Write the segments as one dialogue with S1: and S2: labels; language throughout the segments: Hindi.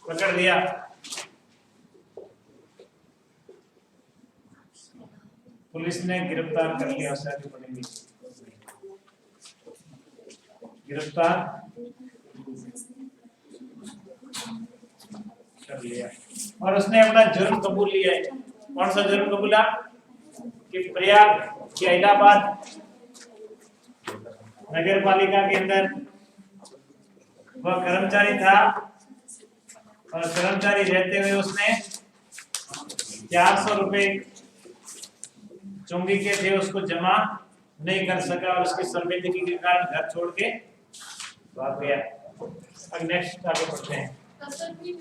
S1: पकड़ लिया। पुलिस ने गिरफ्तार कर लिया, उसे आगे पड़ेंगे। गिरफ्तार कर लिया और उसने अपना जुर्म कबूल लिया है। कौन सा जुर्म कबूला? कि प्रयाग या इलाहाबाद नगर पालिका के अंदर वह कर्मचारी था और कर्मचारी रहते हुए उसने 400 रुपए चुंगी के थे, उसको जमा नहीं कर सका और उसकी शर्मिंदगी के कारण घर छोड़ के भाग गया। अब नेक्स्ट आगे बढ़ते हैं। पत्नी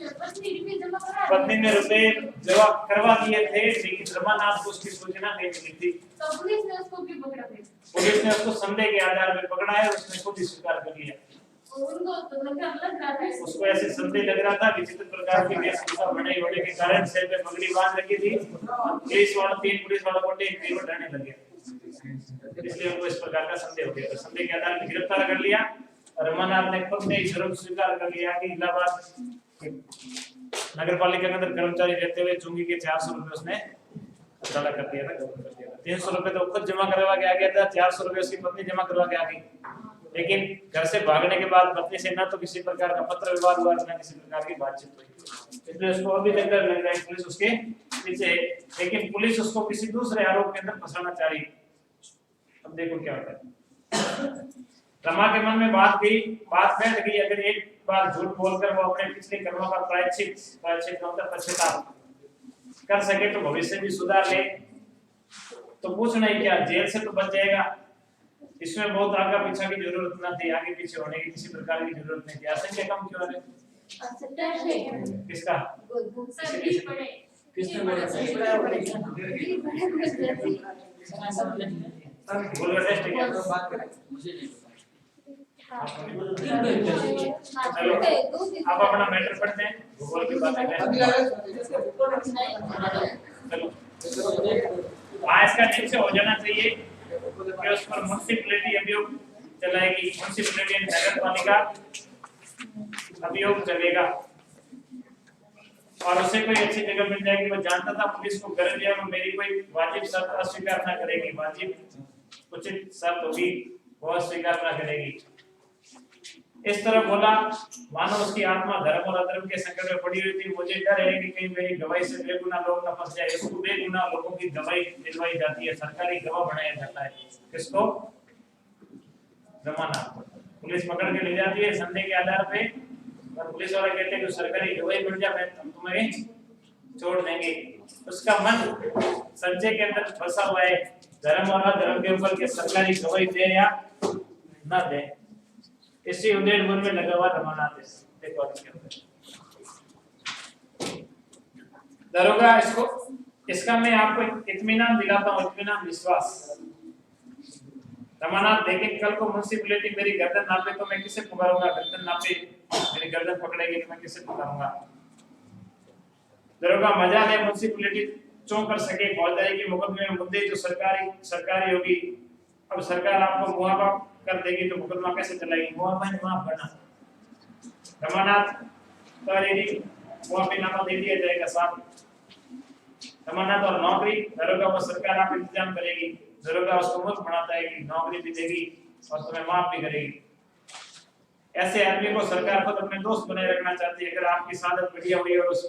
S1: ने रुपए जमा करवा दिए थे, लेकिन रमानाथ को उसकी सूचना नहीं मिली थी।
S2: तो पुलिस ने उसको क्यों पकड़ा?
S1: पुलिस ने उसको संदेह के आधार पर पकड़ा है, उसने खुद ही स्वीकार कर लिया।
S2: उनको तो लग रहा है,
S1: उसको ऐसे संदेह लग रहा था, विचित्र प्रकार की वेशभूषा बने होने के कारण सिर पे पगड़ी बांध रखी थी। पुलिस वालों 3 पुलिस वालों को देख के वो डरने लगे, इसलिए उनको इस प्रकार का संदेह हो गया। तो संदेह के आधार पर गिरफ्तार कर लिया और रमानाथ ने खुद ने जुर्म स्वीकार कर लिया कि इलाहाबाद नगर पालिका के अंदर कर्मचारी रहते हुए चुंगी के 400 रुपए उसने अदा कर दिया था, कबूल कर दिया था। 300 रुपए तो खुद जमा करवा के आ गया था, 400 रुपए उसकी पत्नी जमा करवा के आ गई। लेकिन घर से भागने के बाद पत्नी से ना तो किसी प्रकार का पत्र व्यवहार हुआ, ना किसी प्रकार की बातचीत हुई, इसलिए उसको अभी तक डर लग रहा है पुलिस उसके पीछे है। लेकिन पुलिस उसको किसी दूसरे आरोप के अंदर फंसाना चाह रही है। अब देखो क्या होता है। रमा के मन में बात बैठ गई, अगर एक बार झूठ बोलकर वो अपने पिछले कर्मों का प्रायश्चित मतलब पश्चाताप कर सके तो भविष्य भी सुधार ले, तो पूछ नहीं क्या, जेल से तो बच जाएगा। इसमें बहुत आगे पीछे की जरूरत ना थी, आगे पीछे होने की किसी प्रकार की जरूरत नहीं थी। आशंका कम क्यों है? किसका?
S2: किसने
S1: बात करें? चलो आप अपना मैटर पढ़ते हैं, भूगोल की बात करते हैं। चलो आज का ठीक से हो जाना चाहिए कि उस पर म्युनिसिपैलिटी अभियोग चलाएगी, म्युनिसिपैलिटी नगर पालिका अभियोग चलेगा और उसे कोई अच्छी जगह मिल जाएगी। वो जानता था पुलिस को गर्ज है, वो मेरी कोई वाजिब शर्त अस्वीकार ना करेगी, वाजिब उचित शर्त होगी वो अस्वीकार ना करेगी। इस तरह बोला मानो उसकी आत्मा धर्म और अधर्म के संकट में पड़ी हुई थी। मुझे डर है कि कहीं मेरी गवाही से बेगुनाह लोग न फंस जाए। इसको बेगुनाह लोगों की गवाही दिलवाई जाती है, सरकारी गवाह बनाया जाता है। किसको? रमानाथ। पुलिस पकड़ के ले जाती है संदेह के आधार पे और पुलिस वाले कहते हैं कि सरकारी गवाही बन जा, मैं तुम्हें छोड़ देंगे। उसका मन संजय के अंदर फंसा हुआ है धर्म और अधर्म के ऊपर के सरकारी गवाही दे या ना दे, इसी उदेड़-बुन में लगा हुआ रमानाथ है। देखो दरोगा, इसका मैं आपको इत्मीनान दिलाता हूँ, इत्मीनान विश्वास। रमानाथ देखे कल को म्युनिसिपैलिटी मेरी गर्दन नापे तो मैं किसे पुकारूंगा? गर्दन नापे मेरी गर्दन पकड़ेगी तो मैं किसे पुकारूंगा? दरोगा मजा ले, म्युनिसिपैलिटी चौं कर सके फौजदारी के मुकदमे में मुद्दे जो सरकारी होगी। अब सरकार आपको मुआवजा कर देगी तो मुकदमा कैसे चलाएगी? मुआवजा नहीं माफ करना। रमानाथ मुआवजा दे दिया जाएगा साहब। रमानाथ और नौकरी दरोगा वो सरकार आप इंतजाम करेगी, दरोगा उसको मुफ्त बनाता है कि नौकरी भी देगी और तुम्हें माफ भी करेगी। ऐसे आदमी को सरकार खुद अपने दोस्त बनाए रखना चाहती है। अगर आपकी सादत बढ़िया हुई और उस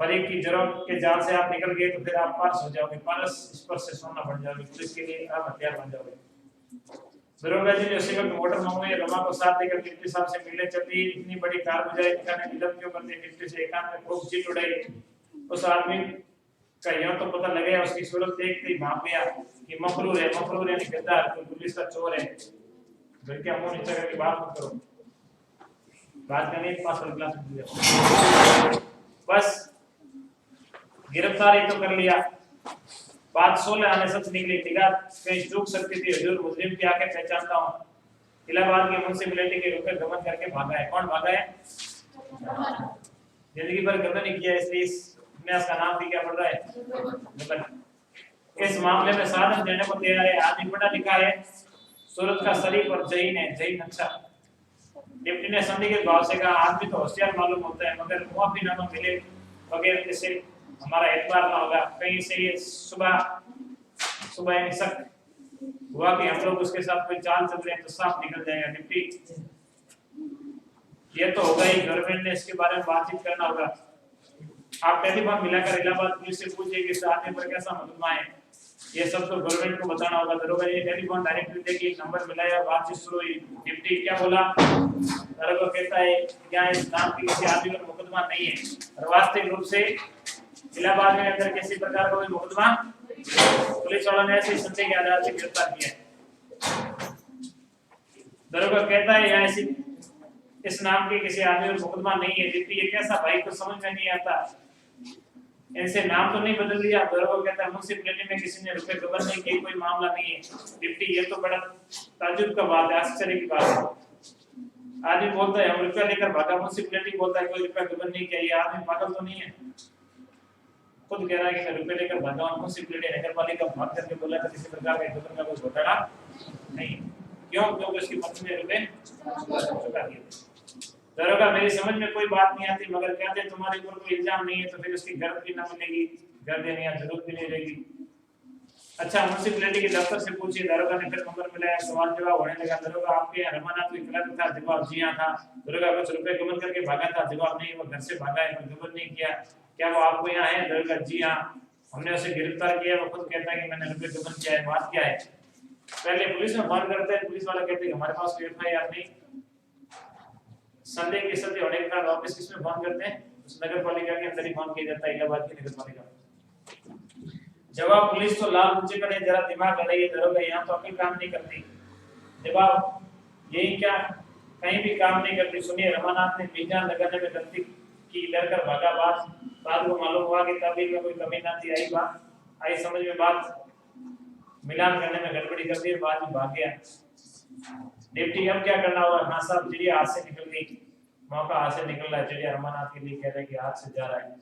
S1: फरीक की जरूरत के जाल से आप निकल गए तो फिर आप पास हो जाओगे, पारस इस पर से सोना बन जाओगे, पुलिस के लिए आप हथियार बन जाओगे। दरोगा जी ने उसी वक्त वोटर मंगवाए, रमा को साथ लेकर डिप्टी साहब से मिलने चलती। इतनी बड़ी कार बुझाई, दिखाने विलंब क्यों करते? डिप्टी से एकांत में खूब चीट उड़ाई। उस आदमी का यूं तो पता लग गया, उसकी सूरत देखते ही भाग गया कि मफरूर यानी गद्दार, तो पुलिस का चोर है। घर के मुंह नीचे करके बात मत करो, बात करने के पास क्लास में दिया। बस गिरफ्तारी तो कर लिया, बात 16 आने सच निकली। निगाह कहीं चूक सकती थी, हुजूर मुजरिम की आंखें पहचानता हूं। इलाहाबाद के म्युनिसिपैलिटी के रुपए गबन करके भागा है। कौन भागा है? जिंदगी भर गबन नहीं किया, इसलिए इस उपन्यास का नाम भी क्या पड़ रहा है? गबन। इस मामले में साधन देने को तैयार है, आदमी पढ़ा लिखा है, सूरत का शरीफ और जहीन है। जहीन अच्छा डिप्टी ने संधि के भाव से कहा आदमी तो होशियार मालूम होता है मगर मुआफीनामा मिले वगैरह से हमारा एतबार ना होगा। कहीं से ये सुबह सुबह यानी शक हुआ कि हम लोग उसके साथ कोई चाल चल रहे हैं तो साफ निकल जाएगा। डिप्टी ये तो होगा ही, गवर्नमेंट ने इसके बारे में बातचीत करना होगा। आप टेलीफोन मिलाकर इलाहाबाद पुलिस से पूछिए कि इस आदमी पर कैसा मुकदमा है, ये सब तो गवर्नमेंट को बताना होगा। दरोगा ये टेलीफोन डायरेक्टली देखिए, नंबर मिलाया, बातचीत शुरू हुई। डिप्टी क्या बोला? दरोगा कहता है क्या इस नाम की किसी आदमी पर मुकदमा नहीं है और वास्तविक रूप से इलाहाबाद में अंदर किसी प्रकार का कोई मुकदमा पुलिस वालों ने ऐसे संदेह के आधार से गिरफ्तार किया है। दरोगा कहता है यहाँ ऐसी इस नाम के किसी आदमी पर मुकदमा नहीं है। डिप्टी ये कैसा भाई, कुछ समझ में नहीं आता, इनसे नाम तो नहीं बदल दिया? दरोगा कहता है मुंशी प्लेटी में किसी ने रुपए गबन नहीं किए, कोई मामला नहीं है। डिप्टी ये तो बड़ा ताज्जुब का बात है, आश्चर्य की बात है। आदमी बोलता है हम रुपया लेकर भागा, मुंशी प्लेटी बोलता है कोई रुपया गबन नहीं किया। ये आदमी पागल तो नहीं है? खुद कह रहा है कि मैं रुपये लेकर भागा हूं, मुंशी प्लेटी नगर पालिका भाग करके बोला था किसी प्रकार का गबन का कोई घोटाला नहीं। क्यों? क्योंकि उसकी पत्नी ने रुपए चुका दिए। दरोगा मेरी समझ में कोई बात नहीं आती मगर कहते तुम्हारे ऊपर कोई इल्जाम नहीं है तो फिर उसकी गर्द भी ना मिलेगी, गर्द देने की जरूरत भी नहीं रहेगी। अच्छा मुंशी प्लेटी के दफ्तर से पूछिए। दरोगा ने फिर नंबर मिलाया, सवाल जवाब होने लगा। दरोगा आपके यहाँ रमानाथ कोई क्लर्क था? जवाब जी हाँ था। दरोगा कुछ रुपए गबन करके भागा था? जवाब नहीं, वो घर से भागा है, कोई गबन नहीं किया। क्या वो आपको यहाँ है? दरोगा जी हाँ, हमने उसे गिरफ्तार किया, वो खुद कहता है कि मैंने रुपए गबन किया है। बात क्या है? पहले पुलिस में फोन करते हैं, पुलिस वाला कहते हैं हमारे पास कोई एफआईआर नहीं। संदेह की स्थिति होने के बाद वापस किसमें फोन करते हैं? उस नगर पालिका के अंदर ही फोन किया जाता है, इलाहाबाद की नगर पालिका। जवाब पुलिस तो लाल ऊंचे करे, जरा दिमाग लगाइए दरोगा, यहाँ तो अकल काम नहीं करती। जवाब यही क्या, कहीं भी काम नहीं करती। सुनिए रमानाथ ने बीजान लगाने में गलती की, डरकर भागा। बाद को मालूम हुआ कि तहवील में कोई कमी ना थी। आई समझ में बात, मिलान करने में गड़बड़ी कर दी और बाद में भाग गया। डिप्टी अब क्या करना होगा? हाँ साहब, चिड़िया हाथ से निकल गई, मौका हाथ से निकल रहा है। चिड़िया रमानाथ के लिए कह रहे कि हाथ से जा रहा है,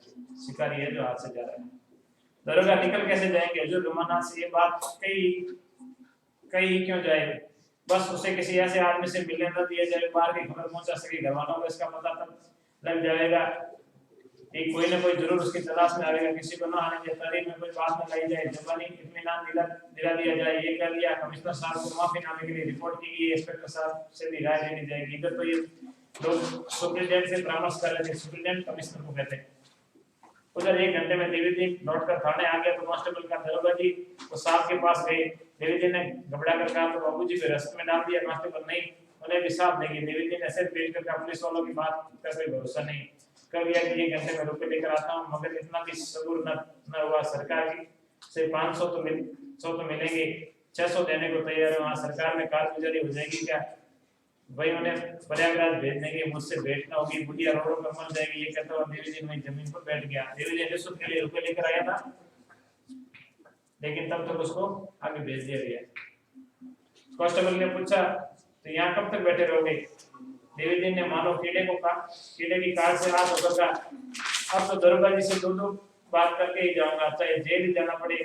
S1: शिकारी है जो हाथ से जा रहा है। दरोगा निकल कैसे जाएंगे? जो रमानाथ से ये बात कई क्यों जाए? बस उसे किसी ऐसे आदमी से मिलने न दिया जाए, बाहर की खबर पहुंचा सके, घर वालों को इसका पता तब लग जाएगा कि कोई ना कोई जरूर उसकी तलाश में आएगा। किसी को ना आने दे, तारीख में कोई बात न लाई जाए, जबानी इत्मीनान दिला दिया जाए। ये कर लिया, कमिश्नर साहब को माफीनामे के लिए रिपोर्ट की गई, इंस्पेक्टर साहब से भी राय लेनी जाएगी। इधर तो ये लोग सुप्रीटेंडेंट से परामर्श कर रहे थे, सुप्रीटेंडेंट कमिश्नर को कहते हैं। उधर 1 घंटे में देवी जी लौटकर थाने आ गया तो कांस्टेबल का दरोगा जी वो साहब के पास गए। देवी जी ने घबरा कर कहा तो बाबूजी को रास्ते में डाल दिया। कांस्टेबल नहीं, उन्हें भी साफ नहीं। देवी जी ने सिर पेश कर कहा पुलिस वालों की बात का कोई भरोसा नहीं। कह दिया कि 1 घंटे में रुपए लेकर आता हूं, मगर इतना भी सबूर न हुआ। सरकार की से 500 तो मिलेंगे, 600 देने को तैयार है। वहां सरकार में कारगुजारी हो जाएगी क्या? वही उन्हें प्रयागराज भेजने की, मुझसे भेंट न होगी, बुढ़िया रोड पर मर जाएगी। ये कहता हुआ देवी जी वहीं जमीन पर बैठ गया। देवी जी रिश्वत के लिए रुपए लेकर आया था, लेकिन तब तक उसको आगे भेज दिया गया। कांस्टेबल ने पूछा तो यहाँ कब तक बैठे रहोगे? देवी जी ने मानो कीड़े की काट से हाथ होकर कहा अब तो दरोगा जी से दो बात करके ही जाऊंगा, चाहे जेल ही जाना पड़े,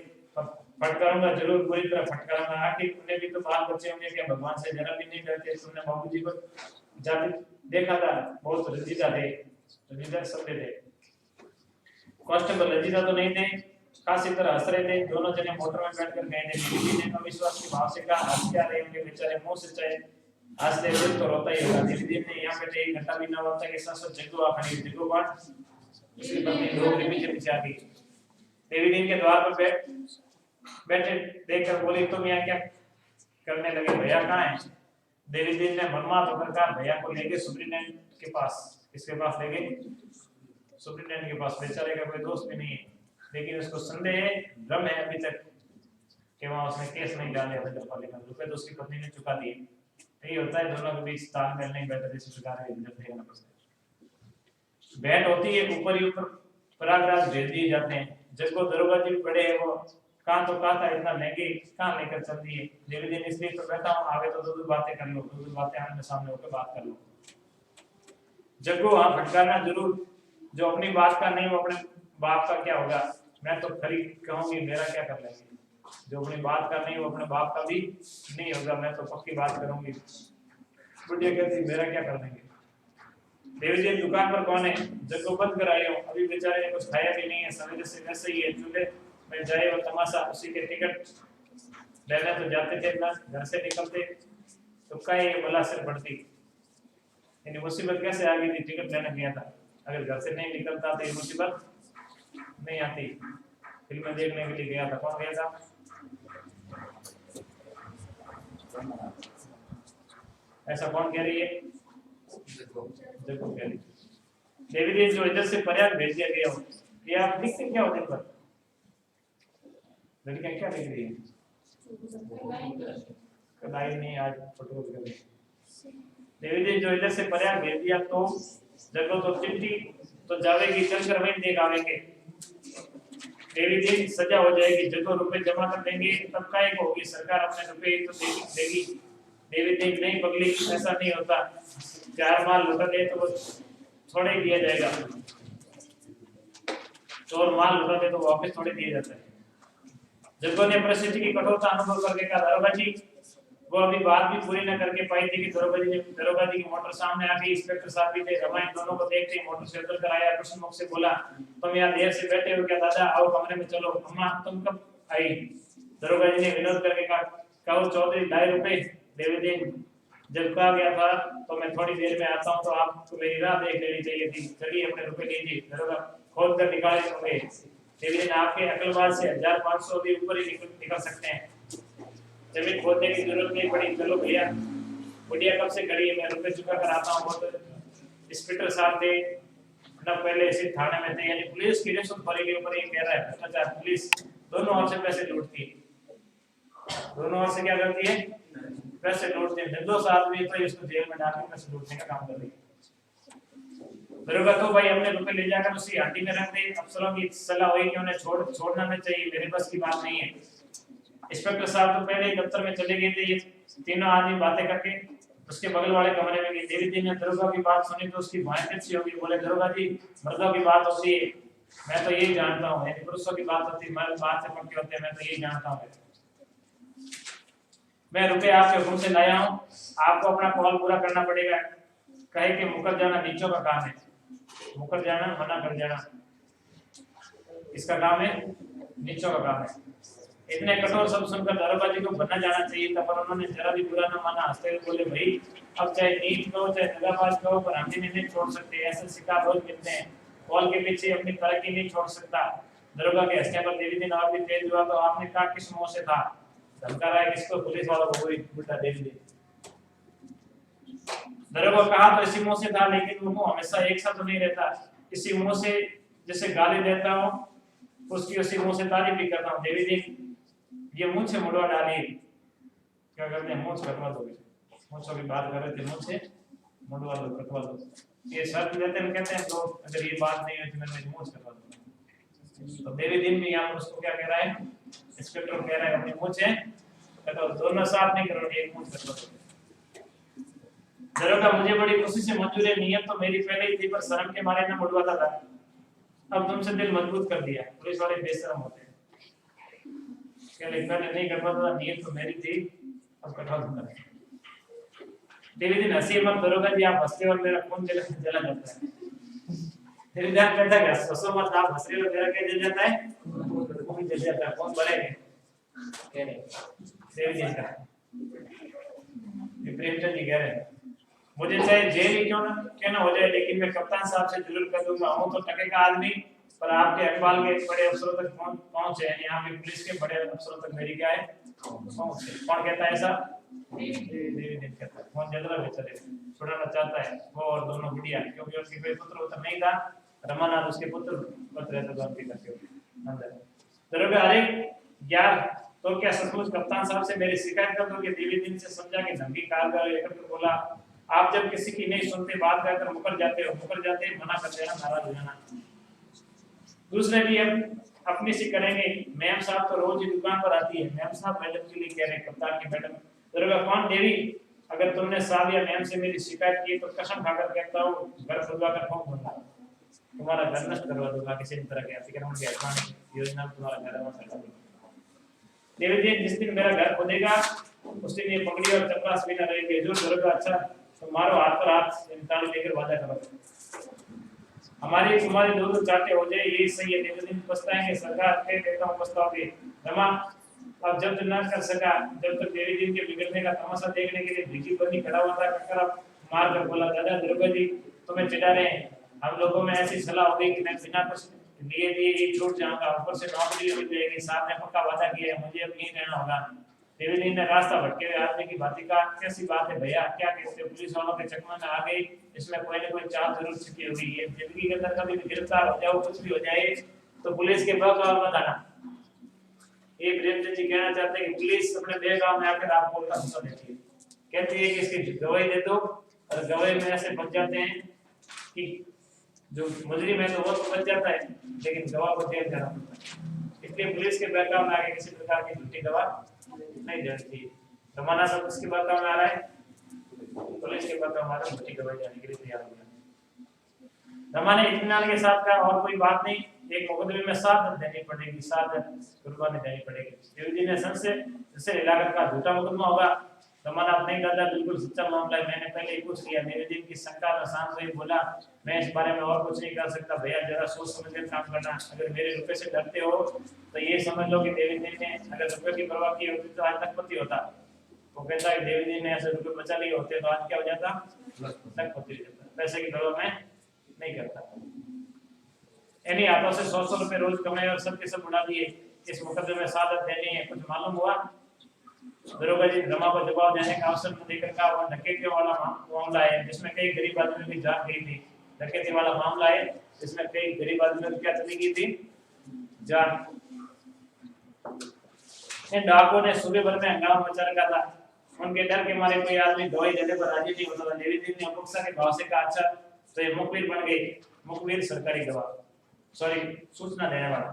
S1: फटकारूंगा जरूर, पूरी तरह फटकारूंगा। आखिर तुमने भी तो बाल बच्चे होंगे, क्या भगवान से जरा भी नहीं डरते? तुमने बाबूजी को जाते देखा था, बहुत रंजीदा थे, रंजीदा सत्य थे। कांस्टेबल रंजीदा तो नहीं थे, खासी तरह हंस रहे थे। दोनों जने मोटर में बैठकर गए थे। देवी ने अविश्वास के भाव से कहा हंस क्या रहे होंगे बेचारे, मुंह से चाहे आज से दिल तो रोता ही होगा। देवी ने यहाँ पे 1 घंटा भी ना हुआ था कि सासु जग्गू आखनी जग्गू बाट उसकी पत्नी डोगरी पीछे आ गई। देवी के द्वार पर बैठे देखकर बोली तुम यहाँ क्या करने लगे, भैया कहाँ है? देवी ने मनमात होकर कहा भैया को लेके सुप्रीटेंडेंट के पास। किसके पास ले गए? सुप्रीटेंडेंट के पास। बेचारे का कोई दोस्त भी नहीं है, लेकिन उसको संदेह है, भ्रम है अभी तक कि वहां उसने केस नहीं डाले नगर पालिका में। रुपए तो उसकी पत्नी ने चुका दिए। यही होता है, दोनों के बीच तालमेल नहीं बैठा, जैसे सरकार है इधर देखना पड़ता है। बैठ होती है ऊपर ही ऊपर, प्रयागराज भेज दिए जाते हैं। जगो दरोगा जी बड़े हैं, वो कहाँ तो कहा था इतना लेंगे, कहाँ लेकर चल दिए। देवी दिन इसलिए तो बैठा हूँ, आगे तो दो बातें कर लो, दो बातें आमने सामने होकर बात कर लो। जग्गू हाँ फटकारना जरूर, जो अपनी बात का नहीं वो अपने बाप का क्या होगा? मैं तो खरी कहूंगी मेरा क्या कर लेंगे। जो अपनी बात का नहीं वो अपने बाप का भी नहीं होगा, मैं तो पक्की बात करूंगी। बुढ़िया कहती मेरा क्या कर लेंगे। देवी जी दुकान पर कौन है? जगह बंद कराई हो, अभी बेचारे ने कुछ खाया भी नहीं है, सवेरे से वैसे ही है, चूल्हे में जाए और तमाशा, उसी के टिकट लेने तो जाते थे ना, घर से निकलते तो कई बला से पड़ती, यानी मुसीबत कैसे आ गई थी? टिकट लेने गया था, अगर घर से नहीं निकलता तो ये मुसीबत नहीं आती। फिल्में देखने के लिए गया था, कौन गया था? ऐसा कौन कह रही है? देखो कह रही देवी जी जो इधर से प्रयाग भेज दिया गया हो, ये आप लिखते क्या हो दिन पर? लड़कियां क्या लिख रही है? कदाई नहीं, आज फोटो कर रही। देवी जी जो इधर से प्रयाग भेज दिया तो जगह तो चिट्ठी तो जावेगी, चलकर वहीं देख आवेंगे। देवी जी सजा हो जाएगी, जगह रुपए जमा कर देंगे, तब काय को होगी सरकार अपने रुपए तो देगी। देवी जी नहीं पगली, ऐसा नहीं होता, चार माल लुटा दे तो वो थोड़े दिया जाएगा, चोर माल लुटा दे तो वापस थोड़े दिया जाता है। जगह ने परिस्थिति की कठोरता अनुभव करके कहा दरोगा जी, वो अभी बात भी पूरी न करके पाई थी कि दरोगा जी की मोटर सामने आ गई, इंस्पेक्टर साहब भी थे, रमाई दोनों को देखते ही मोटर से उतर कर आया, कृष्ण मुख से बोला, तुम यहाँ देर से बैठे हो क्या दादा, आओ कमरे में चलो। अम्मा तुम कब आई? दरोगा जी ने विनोद करके कहा चौधरी 2.5 रुपए। देवी जी जब कहा गया था तो मैं थोड़ी देर में आता हूँ, तो आपको मेरी राह देख लेनी चाहिए थी, चलिए अपने रुपए लीजिए। दरोगा खोद कर निकाले होंगे। देवी जी ने आपके अकलबाज से 1500 भी ऊपर ही निकल सकते हैं, जमीन खोदने की जरूरत नहीं पड़ी, चलो भैया बुढ़िया कब से खड़ी है, मैं रुपए चुका कर आता हूँ। तो इंस्पेक्टर साहब थे ना, पहले इसी थाने में थे, यानी पुलिस की रिश्वतखोरी के ऊपर ये कह रहा है भ्रष्टाचार। पुलिस दोनों ओर से पैसे लूटती है, दोनों ओर से क्या करती है? पैसे लूटते हैं। निर्दोष आदमी तो इसको जेल में डाल के पैसे लूटने का काम कर रही है। दरोगा तो भाई अपने रुपए ले जाकर उसी हड्डी में रख दे। अफसरों की सलाह हुई कि उन्हें छोड़ना नहीं चाहिए, मेरे बस की बात नहीं है। इंस्पेक्टर साहब तो पहले ही दफ्तर में चले गए थे, ये तीनों आदमी बातें करके उसके बगल वाले कमरे में गए। देवी जी ने दरोगा की बात सुनी तो उसकी भौहें तिरछी होगी, बोले दरोगा जी मर्दों की बात होती है, मैं तो यही जानता हूँ, यानी पुरुषों की बात होती है, मर्द बात से पक्के होते हैं, मैं तो यही जानता हूँ। मैं रुपए आपके हुक्म से लाया हूँ, आपको अपना कॉल पूरा करना पड़ेगा। कहे कि मुकर जाना नीचों का काम है, मुकर जाना मना कर जाना इसका काम है, नीचों का काम है। इतने कठोर शब्द सुनकर दरोगा जी को बनना जाना चाहिए था, पर उन्होंने जरा भी बुरा न माना। हंसते हुए बोले, भाई अब चाहे नीच कहो चाहे दगाबाज कहो, पर हम नहीं छोड़ सकते, ऐसे शिकार रोज मिलते हैं, कॉल के पीछे अपनी तरक्की नहीं छोड़ सकता। दरोगा के हंसने पर देवी जी ने और भी तेज हुआ, तो आपने कहा किस मुंह से था? धमका रहा है किसको? पुलिस वालों को। वही उल्टा देवी जी। दरोगा कहा तो इसी मुंह से था, लेकिन वो मुंह हमेशा एक सा तो नहीं रहता, इसी मुंह से जैसे गाली देता हूँ उसकी उसी मुंह से तारीफ भी करता हूँ। देवी जी ये मुंह से मुड़वा डाली, क्या करते हैं? मुंह से कटवा दो, मुंह की बात कर रहे थे, मुंह से मुड़वा दो, कटवा दो, ये शर्त देते हैं। कहते हैं लोग अगर ये बात नहीं है तो मैंने मुंह से कटवा दो। तो देवी दिन में यहाँ उसको क्या कह रहा है? इंस्पेक्टर कह रहा है अपने मुंह से कटवा दो, दोनों साफ नहीं करोगे, एक मुंह से कटवा दो। दरोगा मुझे बड़ी खुशी से मंजूर है, नियत तो मेरी पहले ही थी, पर शर्म के मारे न मुड़वाता था, अब तुमसे दिल मजबूत कर दिया। पुलिस वाले बेशर्म होते हैं, पहले नहीं करवा था, नियत तो मेरी थी, अब कटवा दूंगा। देवी दिन हंसी मत दरोगा जी, आप हंसते और मेरा खून जला जाता है। देवी दिन कहता है हंसो मत, आप हंस रहे हो, मेरा क्या जल जाता है? खून जल जाता है। कौन बढ़ेगा? कह रहे देवी जी का, ये प्रेमचंद जी कह रहे हैं, मुझे चाहे जेल ही क्यों ना हो जाए, लेकिन मैं कप्तान साहब से जरूर कर दूंगा। हूं तो टके का आदमी, पर आपके अखबार के बड़े अफसरों तक पहुंच है, यहाँ पे पुलिस के बड़े अफसरों तक मेरी क्या है पहुंच है। कौन कहता है ऐसा? देवी दिन कहता है। कौन जल रहा बेचारे छुड़ाना चाहता है, वो और दोनों बुढ़िया, क्योंकि उनके कोई पुत्र उत्तर नहीं था, रमानाथ उसके पुत्र पत्र रहता था उनके अंदर। दरोगा अरे यार, तो क्या सचमुच कप्तान साहब से मेरी शिकायत कर दोगे? देवी दिन से समझा कि धमकी कारगर लेकर बोला, आप जब किसी की नहीं सुनते, बात कहकर मुकर जाते हो, मना कर देना, नाराज हो जाना। दूसरे भी हम अपनी सी करेंगे, मैम साहब तो रोज ही दुकान पर आती है, मैम साहब मैडम के लिए कह रहे कप्तान की मैडम। दरोगा कौन? देवी, अगर तुमने साहब या मैम से मेरी शिकायत की तो कसम खाकर कहता हूँ घर खुलवा कर फोन दूंगा, तुम्हारा घर नष्ट करवा दूंगा, किसी भी तरह के योजना तुम्हारा घर। देवी जी जिस दिन मेरा घर खुदेगा उस दिन ये पगड़ी और चपरास भी न रहेगी। जो दरोगा अच्छा तो मारो हाथ पर हाथ ताली लेकर वादा करो। हमारी तुम्हारी दूर चाहते हो जाए यही सही है। निवेदिन पछताएंगे, सरकार के देता हूँ पछताओगे। रमा अब जब न कर सका, जब तक देवी दिन के बिगड़ने का तमाशा देखने के लिए भीगी बनी खड़ा हुआ था, ककर मार कर बोला, दादा दुर्गा जी तुम्हें चिढ़ा रहे हैं, हम लोगों में ऐसी सलाह हो गई कि मैं बिना कुछ लिए ही छूट जाऊंगा, ऊपर से नौकरी मिल जाएगी, साहब ने पक्का वादा किया है, मुझे अब यहीं रहना होगा। देवी जी ने रास्ता भटके हुए आदमी की बात का, कैसी बात है भैया, क्या कहते हो, पुलिस वालों के चकमा में आ गई, इसमें कोई ना कोई चाल जरूर छिपी होगी, ये जिंदगी के अंदर कभी भी गिरफ्तार हो जाओ, कुछ भी हो जाए तो पुलिस के बहकावे मत आना। ये प्रेमचंद जी कहना चाहते हैं कि पुलिस अपने बेगाम में आकर आपको उल्टा धोखा देती है, कहती है कि इसकी गवाही दे दो, और गवाही में ऐसे बच जाते हैं कि जो मुजरिम है तो वो तो बच जाता है, लेकिन गवाह को जेल जाना पड़ता है। इसलिए पुलिस के बहकावे में आगे किसी प्रकार की झूठी गवाह नहीं देनी चाहिए। जमाना सब किसके बहकावे में आ रहा है, पुलिस के बहकावे में आ रहा है, झूठी गवाही देने के लिए तैयार हो गया। जमाने इत्मीनान के साथ का और कोई बात नहीं, एक मुकदमे में 7 दिन देनी पड़ेगी, 7 दिन कुर्बानी देनी पड़ेगी। देवी जी ने संशय जिससे इलाका का झूठा मुकदमा होगा, जमाना नहीं दादा बिल्कुल सच्चा मामला है, मैंने पहले ही पूछ लिया। देवी जी की शंका में शांत हुई, बोला मैं इस बारे में और कुछ नहीं कर सकता भैया, जरा सोच समझकर काम करना, अगर मेरे रुपए से डरते हो तो ये समझ लो कि देवी जी ने अगर रुपए की परवाह की होती तो आज लखपति होता। वो कहता है देवी जी ने ऐसे रुपए बचा लिए होते तो आज क्या हो जाता, लखपति हो जाता। पैसे की परवाह मैं नहीं करता। इन्हीं हाथों से 100 रुपए रोज कमाए और सबके सब उड़ा दिए, इस मुकदमे में शहादत देनी है। कुछ मालूम हुआ? दरोगा जी रमा को जवाब देने का अवसर न देकर कहा, वह डकैती वाला मामला है जिसमें कई गरीब आदमियों की जान गई थी। डकैती वाला मामला है जिसमें कई गरीब आदमियों की क्या चली गई थी, जान। इन डाकुओं ने सूबे भर में हंगामा मचा रखा था, उनके डर के मारे कोई आदमी गवाही देने पर राजी नहीं होता था। देवी जी ने अपुक्सा के भाव से कहा, अच्छा तो ये मुखबिर बन गई। मुखबिर सरकारी गवाह, सॉरी सूचना देने वाला,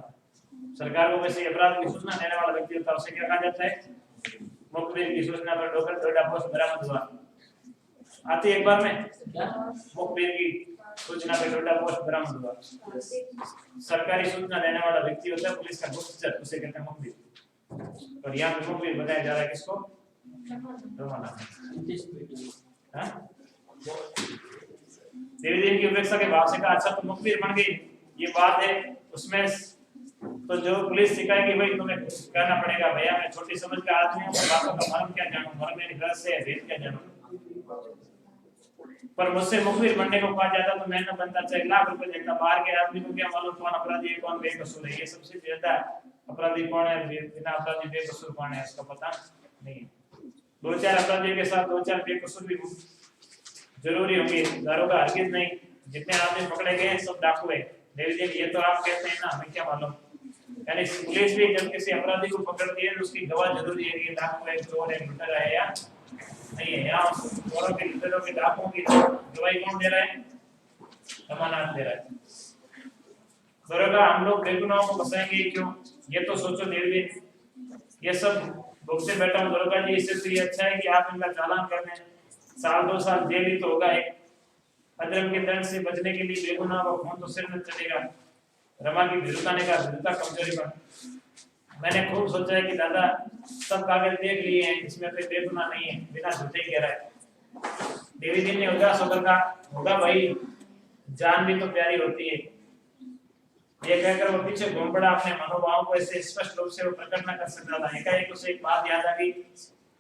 S1: सरकार को वैसे अपराध की सूचना देने वाला व्यक्ति होता है, उसे क्या कहा जाता है, मुखबिर की सूचना पर डोकर डोडा पोस्ट बरामद हुआ। आती एक बार में मुखबिर की सूचना पर डोडा पोस्ट बरामद हुआ। सरकारी सूचना देने वाला व्यक्ति होता है पुलिस का गुप्तचर, उसे कहते हैं मुखबिर। और यहाँ पे मुखबिर बताया जा रहा है किसको, रमाना। देवी देवी की उपेक्षा के भाव से कहा, अच्छा तो मुखबिर बन गई, ये बात है उसमें तो जो पुलिस सिखाएगी भाई तुम्हें करना पड़ेगा। भैया मैं छोटी समझ का आदमी हूँ, बातों का मर्म क्या जानूं, मर्म मेरी गलत से है, भेद क्या जानूं। पर मुझसे मुखबिर बनने को कहा जाता तो मैं न बनता, चाहे लाख रुपए देता। बाहर के आदमी को क्या मालूम कौन अपराधी है कौन बेकसूर है, ये सबसे ज्यादा अपराधी कौन है, बिना अपराधी बेकसूर कौन है इसका पता नहीं। 2-4 अपराधियों के साथ 2-4 बेकसूर भी जरूरी होंगे, दारोगा हरगिज नहीं। जितने आदमी पकड़े गए सब डाकू है। देवी जी ये तो आप कहते हैं ना, हमें क्या मालूम। यानी पुलिस भी जब किसी अपराधी को पकड़ती है तो उसकी गवाह जरूरी है कि डाकू है, चोर है, लुटेरा है या नहीं है। यहाँ चोरों के, लुटेरों के, डाकुओं की गवाही कौन दे रहा है, जमानत दे रहा है। दरोगा हम लोग बेगुनाहों को फंसाएंगे क्यों, ये तो सोचो देवी जी। ये सब भुगते बैठा हूँ दरोगा जी, इससे तो ये अच्छा है कि आप इनका चालान कर दें, 1-2 साल जेल ही तो होगा। एक अधर्म के दंड से बचने के लिए बेगुनाह को खून तो सिर में चलेगा। रमा की भीरुता ने कहा, भीरुता कमजोरी पर। मैंने खूब सोचा है कि दादा सब कागज देख लिए हैं, इसमें कोई बेगुनाह नहीं है, बिना झूठे कह रहा है। देवी जी ने उदास होकर कहा, होगा भाई, जान भी तो प्यारी होती है। ये कहकर वो पीछे घूम पड़ा, अपने मनोभावों को ऐसे स्पष्ट रूप से वो प्रकट न कर सकता था। एकाएक उसे एक बात याद आ गई,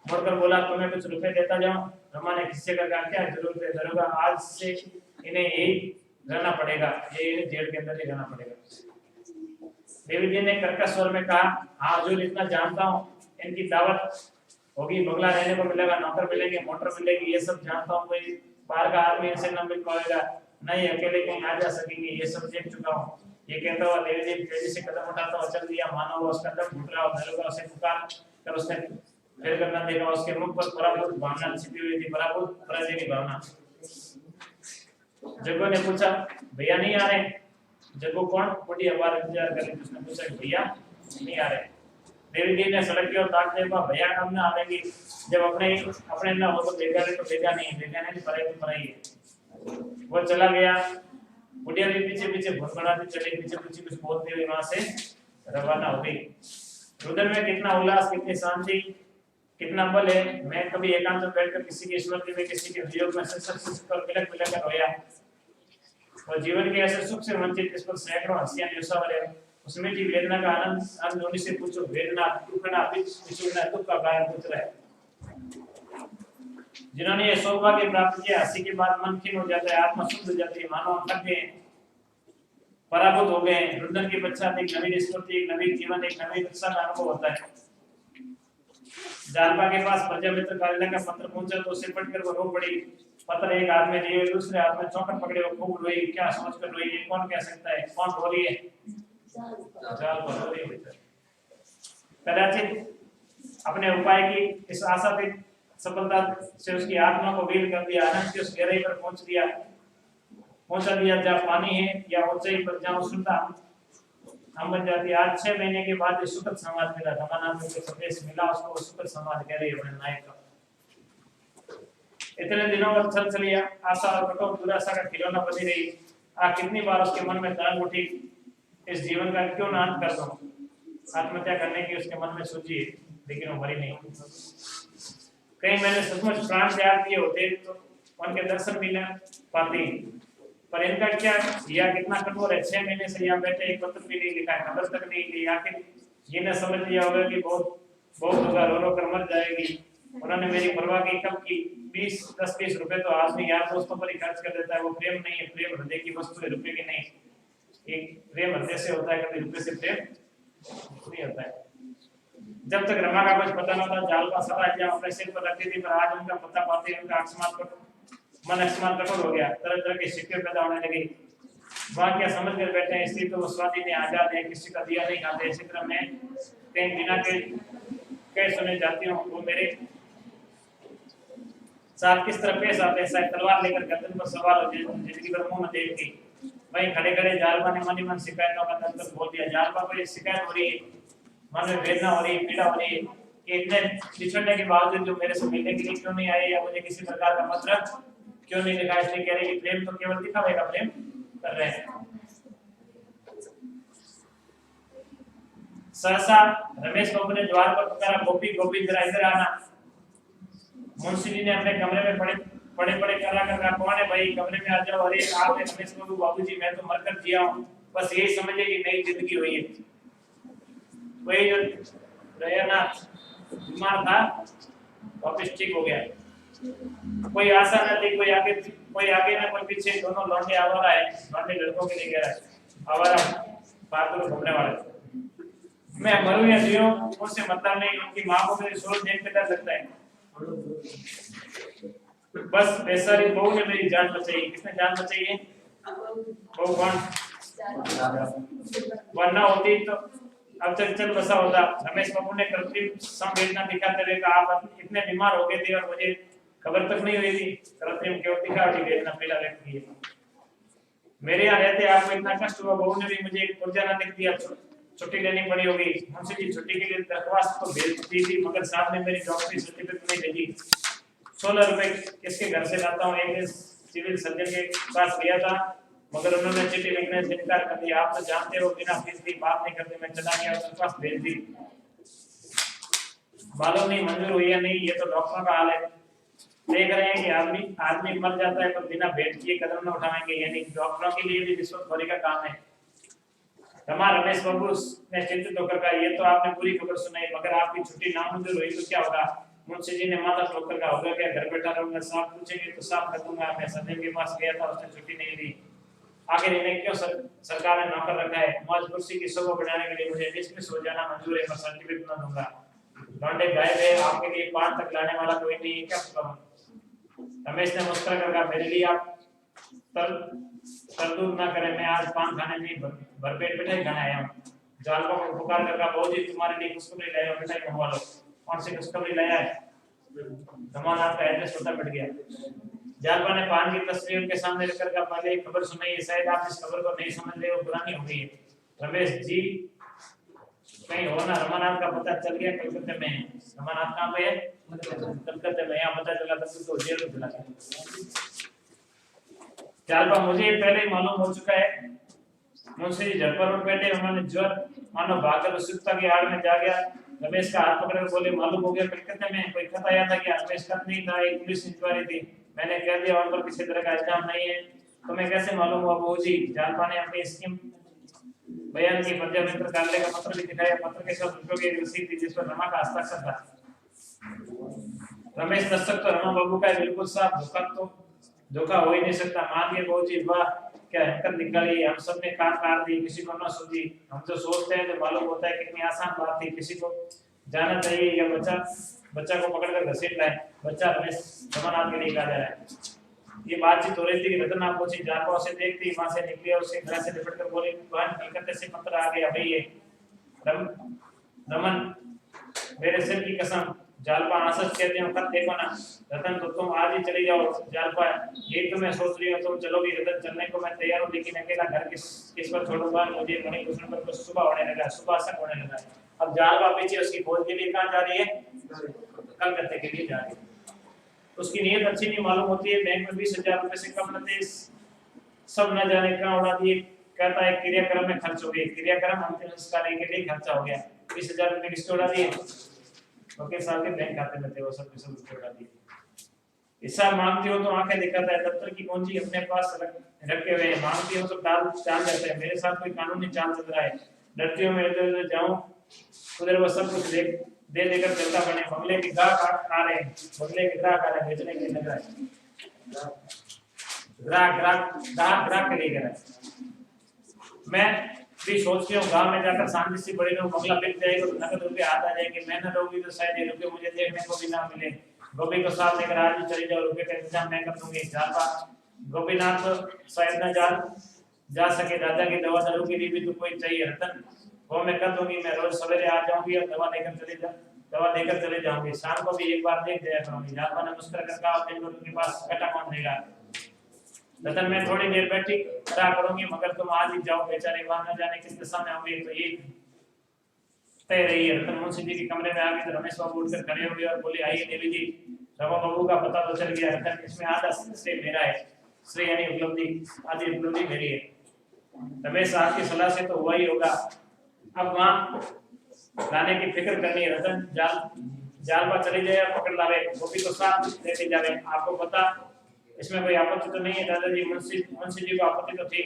S1: मुड़कर बोला, तुम्हें कुछ रुपए देता जाऊं। रमा ने किसी का कहा, क्या जरूरत है दरोगा, आज से इन्हें यही रहना पड़ेगा, ये जेल के अंदर ही रहना पड़ेगा। देवी जी ने कर्कश स्वर में कहा, हाँ हजूर इतना जानता हूँ, इनकी दावत होगी, बंगला रहने को मिलेगा, नौकर मिलेंगे, मोटर मिलेगी, ये सब जानता हूँ। कोई बाहर का आदमी इनसे न मिल पाएगा, नहीं अकेले कहीं आ जा सकेंगे, ये सब देख चुका हूँ। ये कहता हुआ देवी जी तेजी से कदम उठाता हुआ चल दिया, मानो वो उसका दम घुट रहा हो। दरोगा उसे पुकार कर उसने फिर करना देखा, उसके मुख पर पराभूत भावना छिपी हुई थी, पराभूत पराजय की भावना। जग्गू ने पूछा, भैया नहीं आ रहे? जग्गू कौन? बुढ़िया बार इंतजार कर रही थी, उसने पूछा भैया नहीं आ रहे? देवी जी ने सड़क की ओर ताकते हुए, भैया कब ना आएंगे, जब अपने ना हो तो देखा नहीं, तो देखा नहीं पराई तो पराई है। वो चला गया। बुढ़िया भी पीछे पीछे भुनभुनाती चली, पीछे पीछे कुछ बोलती हुई वहां से रवाना हो गई। रुदन में कितना उल्लास, कितनी शांति, कितना बल है। मैं कभी एकांत में बैठकर किसी की स्मृति में किसी के वियोग में सशक्त कर बिलक बिलक कर रोया और जीवन के ऐसे सुख से वंचित इस पर सैकड़ों हंसियां निशावर है। उस मीठी वेदना का आनंद आनंद होने से पूछो, वेदना दुखना बिछुड़ना दुख का कारण पूछ रहा है। जिन्होंने ये सौभाग्य प्राप्त किया, हंसी के बाद मन खिन्न हो जाता है, आत्मा शुद्ध हो जाती है, मानो हम थक गए, पराभूत हो गए। रुदन के पश्चात एक नवीन स्फूर्ति, एक नवीन जीवन, एक नवीन उत्साह का अनुभव होता है। जालपा के पास प्रजामित्र कार्यालय का पत्र पहुंचा तो उसे पढ़कर वो रो पड़ी। पत्र एक हाथ में लिए दूसरे हाथ में चौखट पकड़े वो खूब रोई। क्या सोचकर रोई, ये कौन कह सकता है, कौन रो रही है? जालपा रो रही है। कदाचित अपने उपाय की इस आशा पे सफलता से उसकी आत्मा को वीर कर दिया, आनंद की उस गहराई पर पहुंचा दिया जहाँ पानी है या ऊंचाई पर जहाँ शुद्धता हम बन जाती है। आज 6 महीने के बाद सुखद समाज मिला, रमानाथ को संदेश मिला, उसको सुखद समाज कह रही है अपने नायक का। इतने दिनों में चल चली आशा और कठोर दुराशा का खिलौना बनी रही। कितनी बार उसके मन में तरंग उठी, इस जीवन का क्यों ना अंत कर दूं। आत्महत्या करने की उसके मन में सोची, लेकिन वो मरी नहीं। कहीं मैंने सचमुच प्राण त्याग दिए होते तो उनके दर्शन भी न पाती, पर इनका क्या या कितना कठोर है। 6 महीने से यहाँ बैठे, एक पत्र भी नहीं लिखा, खबर तक नहीं ली। आखिर ये न समझ लिया होगा कि बहुत होगा, रो रो कर मर जाएगी। उन्होंने मेरी परवाह की कब की? 10-20 रुपए तो आदमी यार दोस्तों पर ही खर्च कर देता है। वो प्रेम नहीं है, प्रेम हृदय की वस्तु है, रुपए की नहीं। एक प्रेम हृदय से होता है, कभी रुपए से प्रेम नहीं होता है। जब तक रमा का कुछ पता न था, जालपा सदा जहाँ अपने सिर पर रखती थी, पर आज उनका पता पाते उनका मन अकस्मात कठोर हो गया। तरह तरह के शिक्के पैदा होने लगे। वहाँ क्या समझ कर बैठे हैं, इसलिए तो वो स्वाधीन है, आजाद है, किसी का दिया नहीं खाते। इसी तरह मैं कहीं बिना के कह सुने जाती हूँ, वो मेरे साथ किस तरह पेश आते हैं, शायद तलवार लेकर गर्दन पर सवार हो जाए, जिंदगी भर मुंह न देखती। वहीं खड़े खड़े जालपा ने मन ही मन शिकायतों का दंतक बोल दिया। जालपा को ये शिकायत हो रही है, मन में वेदना हो रही है, पीड़ा हो रही है कि इतने बिछड़ने के बावजूद जो मेरे से मिलने के लिए क्यों नहीं आए, या मुझे किसी प्रकार का पत्र क्यों नहीं लिखा। इसलिए कह रही है कि प्रेम तो केवल दिखावे का प्रेम कर रहे हैं। सहसा रमेश बाबू ने द्वार पर पुकारा, गोपी गोपी जरा इधर आना। मुंशी जी ने अपने कमरे में पड़े करा कर कहा, कौन है भाई, कमरे में आ जाओ। अरे आप है रमेश बाबू। बाबूजी मैं तो मरकर जिया हूँ, बस यही समझिए कि नई जिंदगी हुई है। वही जो दयानाथ बीमार था वापिस ठीक हो गया। कोई आशा न थी, कोई आगे ना कोई पीछे, दोनों लौंडे आवारा है। लौंडे लड़कों के लिए कह रहा है, आवारा फालतू घूमने वाले। मैं मरूं या जियूं उनसे मतलब नहीं, उनकी माँ को मेरी सूरत देख के डर लगता है। बस बेचारी बहू ने मेरी जान बचाई। किसने जान बचाई है? बहू। कौन? वरना होती तो अब तक चल बसा होता। रमेश बाबू ने कृत्रिम संवेदना दिखाते हुए कहा, आप इतने बीमार हो गए थे और मुझे खबर तक नहीं हुई थी। कृत्रिम क्यों दिखावटी वेदना पीड़ा व्यक्त की है। मेरे यहाँ रहते आपको इतना कष्ट हुआ, बहू ने भी मुझे एक पुर्जा न लिख दिया, छुट्टी लेनी पड़ी होगी। मुंशी जी छुट्टी के लिए दरख्वास्त तो भेज दी थी, मगर साहब ने मेरी डॉक्टरी सर्टिफिकेट नहीं भेजी। 16 रुपए किसके घर से लाता हूँ। एक दिन सिविल सर्जन के पास गया था, मगर उन्होंने चिट्ठी लिखने से इनकार कर दिया। आप तो जानते हो बिना फीस दी बात नहीं करते। मैं चला गया, उसके पास भेज दी। मालूम नहीं मंजूर हुई या नहीं, ये तो डॉक्टरों का हाल है। देख रहे हैं कि आदमी मर जाता है पर बिना भेंट किए कदम न उठाएंगे, यानी डॉक्टरों के लिए भी रिश्वतखोरी का काम है। रमेश बाबू ने चिंतित होकर कहा, ये तो आपने पूरी खबर सुनाई, मगर आपकी छुट्टी नामंजूर हुई तो क्या होगा? मुंशी जी ने माथा ठोकर कहा, होगा क्या, घर बैठा रहूंगा, साहब पूछेंगे तो साफ कर दूंगा। मैं सदैव के पास गया था, उसने छुट्टी नहीं दी। आखिर इन्हें क्यों सरकार ने नौकर रखा है? मौज कुर्सी की शोभा बढ़ाने के लिए मुझे डिसमिस हो जाना मंजूर है, पर सर्टिफिकेट न दूंगा। लौंडे गायब है, आपके लिए पान तक लाने वाला कोई नहीं है, क्या करूं? रमेश ने मुस्कुरा कर कहा, मेरे लिए आप तरदूत ना करें, मैं आज पान खाने नहीं भरपेट मिठाई खाने आया हूँ। जालपा को पुकार कर कहा, बहुजी तुम्हारे लिए खुशखबरी लाया, मिठाई मंगवा लो। कौन सी खुशखबरी लाया है? रमानाथ का एड्रेस पता मिट गया। जालपा ने पान की तस्वीर उनके सामने रखकर कहा, पहले एक खबर सुनाई है, शायद आप इस खबर को नहीं समझ रहे हो, पुरानी हो गई है। रमेश जी कहीं हो ना, रमानाथ का पता चल गया, कलकत्ते में है। रमानाथ कहाँ पे है? कलकत्ते में। यहाँ पता चला तो जेल में चला गया। जालपा मुझे पहले ही मालूम हो चुका है। मुंशी जी झटपट उठ बैठे, उन्होंने ज्वर मानो भागकर उत्सुकता की आड़ में जा गया। रमेश का हाथ पकड़कर बोले मालूम हो गया कलकत्ते में कोई खत आया था क्या? रमेश खत नहीं था, एक पुलिस इंक्वायरी थी, मैंने कह दिया और पर किसी तरह का इल्जाम नहीं है। तुम्हें कैसे मालूम हुआ बहू जी? जालपा ने अपनी स्कीम बयान की, पंजाब मित्र कार्यालय का पत्र भी दिखाया, पत्र के साथ रुपयों की रसीद थी जिस पर रमा का हस्ताक्षर था। रमेश दस्तक तो रमा बाबू का बिल्कुल साफ, धोखा हो ही नहीं सकता। मान के बहू जी वाह क्या हरकत निकाली, हम सब ने कान काट दी, किसी को न सूझी। हम जो सोचते हैं तो मालूम होता है कितनी आसान बात थी, किसी को जाना चाहिए या बच्चा को पकड़कर घसीट लाए। बच्चा रमेश रमनाथ के लिए कहा जा रहा है। ये बातचीत हो रही थी कि रतन आप पहुंची, जालपा उसे देखती वहां से निकली और उसके घर से लिपटकर बोली बहन कलकत्ते से पत्र आ गया भाई। ये रमन मेरे सिर की कसम, जालपा आसस कहते हैं खत देखो ना। रतन तो तुम आज ही चली जाओ। जालपा ये तो मैं सोच रही हूँ तुम चलोगी। रतन चलने को मैं तैयार हूँ लेकिन अकेला घर किस पर छोड़ूंगा? मुझे मणिभूषण पर कुछ सुबह होने लगा, सुबह तक होने लगा। अब जालपा पीछे उसकी खोज के लिए कहाँ जा रही है? कलकत्ते के लिए जा रही है। उसकी नीयत अच्छी नहीं मालूम होती है। बैंक में 20,000 रुपए से कम न थे, सब न जाने कहाँ उड़ा दिए। कहता है क्रियाक्रम में खर्च हो गए, क्रियाक्रम अंतिम संस्कार के लिए खर्चा हो गया। 20,000 रुपए किसके उड़ा दिए? वकील साहब के बैंक खाते में थे, वो सब रुपए उड़ा दिए। हिसाब मांगती हो तो आंखें दिखाता है, दफ्तर की कुंजी अपने पास रखे हुए हैं, मांगती हो तो टाल जाते हैं। मेरे साथ कोई कानूनी चाल चल रहा है, डरती हूँ मैं इधर जाऊं उधर वो सब कुछ दे देकर चलता बने। बंगले के ग्राहक आ रहे हैं, बंगले के ग्राहक आ रहे हैं, बेचने के लिए लग रहा है। ग्राहक के लिए कह रहा है। मैं भी सोचती हूँ गांव में जाकर शांति से बड़े लोग बंगला बिक जाएगा तो नगद रुपए आ जाएंगे। मेहनत होगी तो शायद ये रुपए मुझे देखने को भी ना मिले। गोपी को साथ लेकर आज ही चली जाओ, रुपए का इंतजाम मैं कर दूंगी। जालपा गोपीनाथ तो शायद न जा सके, दादा की दवा दारू के लिए भी तो कोई चाहिए। रतन वो मैं कर दूंगी, मैं रोज सवेरे आ जाऊंगी और दवा देकर चले जाऊंगी। शाम को भी एक बार देख जाया करूंगी। जालपा ने मुस्कुरा कर कहा दिन भर उनके पास घटा कौन देगा? रतन मैं थोड़ी देर बैठी क्या करूंगी, मगर तुम आज ही जाओ, बेचारे वहां न जाने किस दिशा में होंगे तो ये तय रही है। रतन मुंशी जी के कमरे में आ गई तो रमेश बाबू उठकर खड़े हो गए और बोले आइए देवी जी, रमा बाबू का पता तो चल गया। रतन इसमें आधा श्रेय मेरा है, श्रेय यानी उपलब्धि, आधी उपलब्धि मेरी है। रमेश आपकी सलाह से तो हुआ ही होगा, अब वहां लाने की फिक्र करनी है। रतन जालपा चली जाए, पकड़ लावे, गोपी को साथ लेते जावे। आपको पता इसमें कोई आपत्ति तो नहीं है? दादाजी मुंशी जी को आपत्ति तो थी,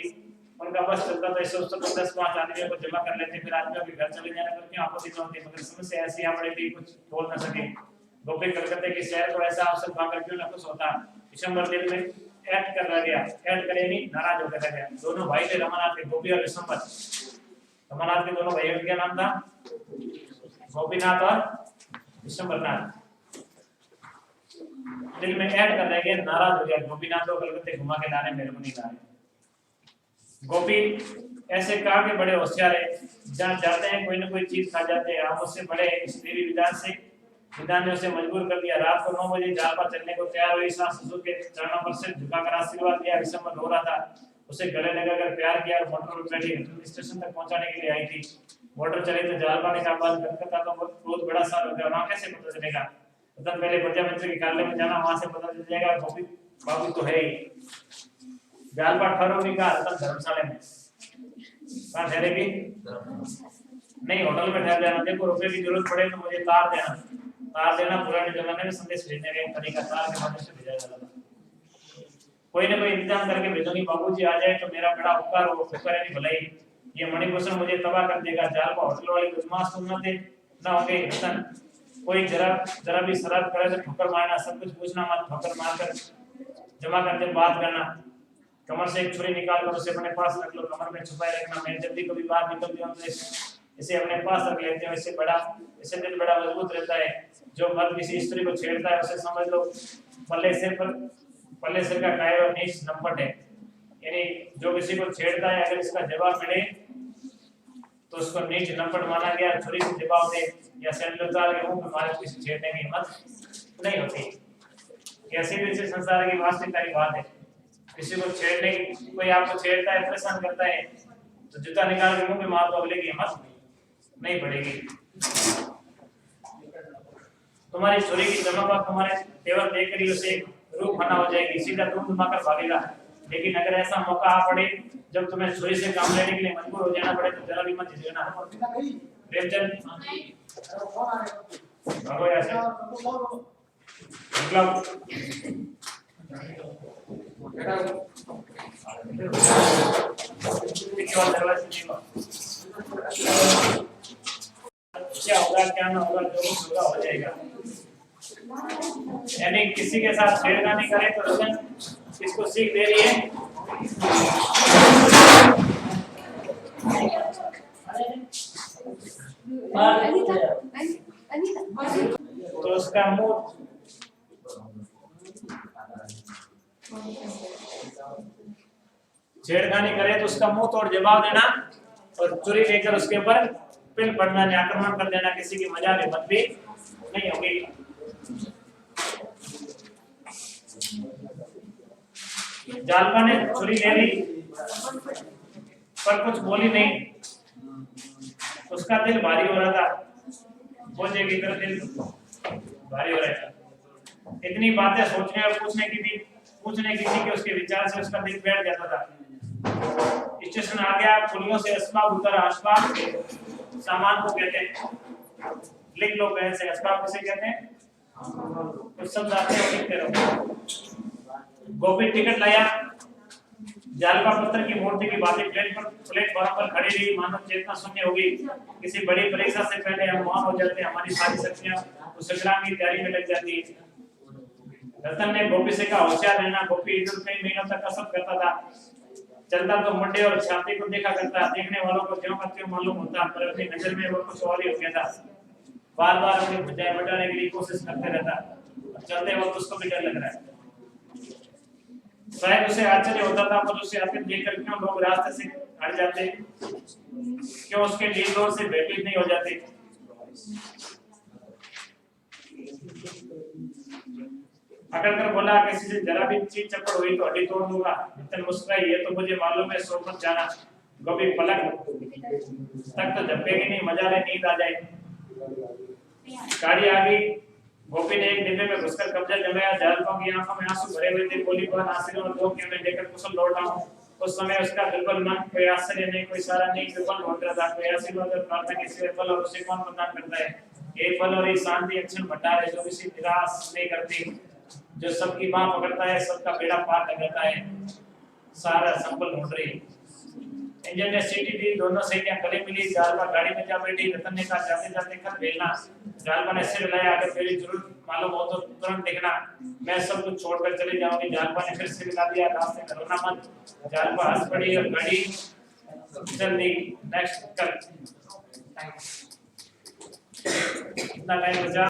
S1: उनका बस चलता था इससे उसको 10-5 आदमियों को जमा कर लेते, फिर आदमियों के घर चले जाने पर क्यों आपत्ति न होती? मगर समस्या ऐसी आ पड़ी थी, कुछ बोल न सके। गोपी कलकत्ते के शहर को ऐसा अवसर पाकर क्यों न खुश होता? विशंबर दिल में ऐड कर रह गया, ऐड करे नहीं नाराज होकर रह गया। दोनों भाई थे रमानाथ के, गोपी और विशंबर। रमानाथ के दोनों भाइयों का क्या नाम था? गोपीनाथ और विशंबरनाथ। दिल में ऐड कर रह गया, नाराज हो गया। गोपीनाथ को कलकत्ते घुमा के लाने मेरे को नहीं ला रहे। गोपी ऐसे कहा के बड़े होशियार है, जहाँ जाते हैं कोई ना कोई चीज खा जाते हैं। आप उससे बड़े इस देवी विधान ने उसे मजबूर कर दिया। रात को 9 बजे जालपा चलने को तैयार हुई, सास ससुर के चरणों पर सिर झुकाकर आशीर्वाद दिया। विशंबर रो रहा था, उसे गले लगाकर प्यार किया और मोटर पर बैठी स्टेशन तक पहुंचाने के लिए आई थी। मोटर चले तो जालपा ने कहा बात कलकत्ता तो बहुत बड़ा शहर हो गया, वहां कैसे पता चलेगा? तो पहले पंजाब मित्र के कार्यालय में जाना, वहां से पता चल जाएगा। गोपी बाबू तो है ही। जालपा ठहरोगी का धर्मशाला में, कहाँ ठहरेगी? नहीं, होटल में ठहर जाना। देखो रुपए की जरूरत पड़े तो मुझे तार देना। पुराने जमाने में संदेश भेजने का एक तरीका तार के माध्यम से भेजा जाता था। कोई ना कोई इंतजाम करके भेजूंगी, बाबूजी आ जाए तो मेरा बड़ा उपकार हो, उपकार यानी भलाई। ये मणिभूषण मुझे तबाह कर देगा। जालपा होटल वाले बदमाश तो न थे, ना होंगे। रतन कोई जरा भी शरारत करे तो ठोकर मारना, सब कुछ पूछना मत, ठोकर मारकर जमा करके बात करना। कमर से एक छुरी निकाल कर उसे अपने पास रख लो, कमर में छुपाए रखना। मैं जब भी कभी बाहर निकलती हूं तो इसे अपने पास रख लेते हैं। इससे दिल बड़ा मजबूत रहता है। जो मर्द किसी स्त्री को छेड़ता है उसे समझ लो पल्ले सिर का कायर और नीच नंपट है। यानी जो किसी को छेड़ता है अगर इसका जवाब मिले तो उसको नीच नंपट माना गया। छुरी से जवाब दे या सैंडल उतार के मुंह पे मारे तो किसी छेड़ने की हिम्मत नहीं होती। कैसी भी इस संसार की वास्तविकता की बात है। किसी को छेड़ने, कोई आपको छेड़ता है, परेशान करता है तो जूता निकाल के मुंह पे मार दो, अगले की हिम्मत नहीं पड़ेगी। तुम्हारी छुरी की चमक और तुम्हारे तेवर देखकर ही उसे रूह फना हो जाएगी, सीधा तुम माकर भागेगा। लेकिन अगर ऐसा मौका आ पड़े जब तुम्हें छुरी से काम लेने के लिए मजबूर हो जाना पड़े तो जरा भी मत झिझकना। प्रेमचंद भागो यहाँ से मतलब क्या होगा क्या ना होगा जो कुछ होगा हो जाएगा। यानी किसी के साथ छेड़खानी करे तो रतन इसको सीख दे रही है। तो उसका मुंह छेड़खानी करे तो उसका मुंह तोड़ जवाब देना और छुरी लेकर उसके ऊपर पिल पड़ना, आक्रमण कर देना, किसी की मजा में मत भी नहीं होगी। जालपा ने छुरी ले ली पर कुछ बोली नहीं, उसका दिल भारी हो रहा था, बोझे की तरह दिल भारी हो रहा था। इतनी बातें सोचने और पूछने की थी कि उसके विचार से उसका दिल बैठ जाता था। स्टेशन आ गया, पुलियों से असबाब उतर, असबाब सामान को कहते हैं, लिख लो पेन से, असबाब किसे कहते हैं, कुछ शब्द आते हैं लिखते रहो। गोपी टिकट लाया, जालपा पत्थर की मूर्ति की बातें प्लेटफॉर्म पर खड़ी रही, मानव चेतना शून्य होगी। किसी बड़ी परीक्षा से पहले हम मौन हो जाते हैं, हमारी सारी शक्तियां उस संग्राम की तैयारी में लग जाती है। रतन ने गोपी से कहा होशियार रहना। गोपी इधर कई महीनों तक कसरत करता था, चलता तो मुंडे और छाती को देखा करता, देखने वालों को ज्यों का त्यों मालूम होता, पर अपनी नजर में वो कुछ और ही हो गया था। बार बार उन्हें बुझाए बटाने के लिए कोशिश करते रहता, चलते वक्त उसको भी डर लग रहा है। शायद उसे आश्चर्य होता था, पर उसे आते देखकर क्यों लोग रास्ते से हट जाते, क्यों उसके लिए दौर से भयभीत नहीं हो जाते। अकड़कर बोला, किसी से जरा भी चीज चपड़ हुई तो हड्डी तोड़ दूंगा। नितिन मुस्कुराई, ये तो मुझे मालूम है, सो मत जाना। गोपी पलक तक तो झपकेगी नहीं, मजा ले नींद आ जाए। गाड़ी आ गई, गोपी ने एक डिब्बे में घुसकर कब्जा जमाया। जालपों की आंखों में आंसू भरे हुए थे, बोली को नासिर और दो के में लेकर कुशल लौटा हूं। उस समय उसका बिल्कुल मन, कोई आश्चर्य नहीं, कोई सारा नहीं, बिल्कुल लौट रहा था। कोई आशीर्वाद और प्रार्थना के सिवा फल और उसे कौन प्रदान करता है? ये फल और ये शांति अक्षण भंडार है, जो किसी निराश नहीं करती, जो सबकी बाह पकड़ता है, सबका बेड़ा पार कर देता है, सारा संबल ढूंढ रही। इंजन ने सीटी दी, दोनों सहेलियां गले मिली। जालपा गाड़ी में जा बैठी। रतन ने कहा, जाते जाते कर भेजना। जालपा ने सिर हिलाया, अगर मेरी जरूरत मालूम हो तो तुरंत देखना, मैं सब कुछ छोड़कर चली जाऊंगी। जालपा ने फिर सिर हिला दिया, रास्ते में रोना मत। जालपा हंस पड़ी और गाड़ी चल दी। नेक्स्ट कल इतना टाइम बचा।